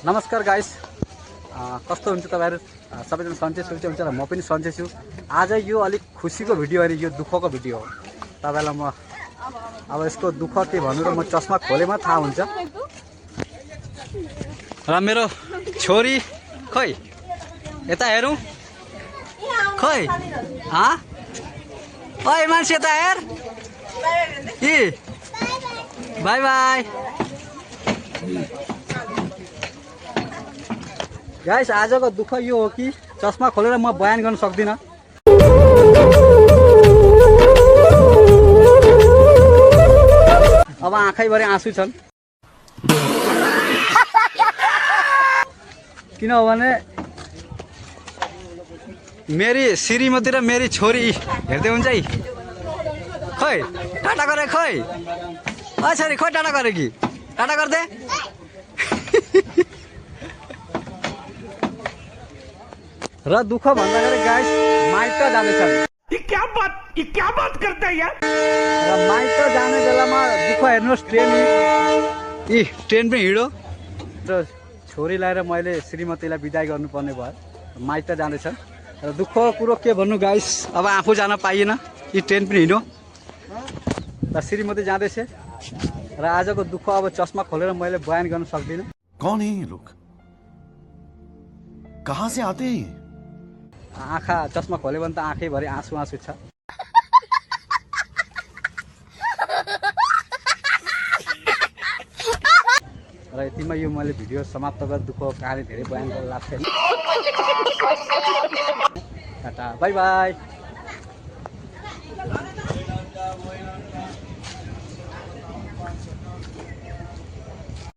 नमस्कार गाइस, कस्तो हुन्छ तपाईहरु सबैजना सन्चै हुन्छ र म पनि सन्चै छु। आज यो अलिक खुसीको भिडियो अनि यो दुःखको भिडियो हो। तपाईलाई म अब यसको दुःख के भन्नु र म चस्मा खोलेमा थाहा हुन्छ। र मेरो छोरी खै यता हेरौँ खै ओइ मान्छे यता हेर कि बाई बाई गाइस। आजको दुःख यो हो कि चस्मा खोलेर म बयान गर्न सक्दिनँ। अब आँखैभरि आँसु छन् किनभने मेरी श्रीमती र मेरी छोरी हेर्दै हुन्छ है। खै टाटा गरे खै छोरी खै टाटा गरे कि टाटा गर्दे र दुःख भन्दाखेरि गाइस माइत जाँदैछन्। ये क्या बात करता है यार। र माइत जाने बेलामा दुःख हेर्नुहोस्, ट्रेन पनि हिँड्यो र छोरीलाई र मैले श्रीमतीलाई बिदाई गर्नुपर्ने भयो। माइत जाँदैछन् र दुःखको कुरो के भन्नु गाइस, अब आफू जान पाइएन, यी ट्रेन पनि हिँड्यो र श्रीमती जाँदैछ र आजको दुःख अब चस्मा खोलेर मैले बयान गर्न सक्दिनँ। कौन है ये लोग, कहाँ से आते हैं? आँखा चस्मा खोल्यो भने त आँखैभरि आँसु आँसु छ। र यतिमा यो मैले भिडियो समाप्त गरेर दुःखको कहानी धेरै बयान गर्न लाग्छ। Tata bye by.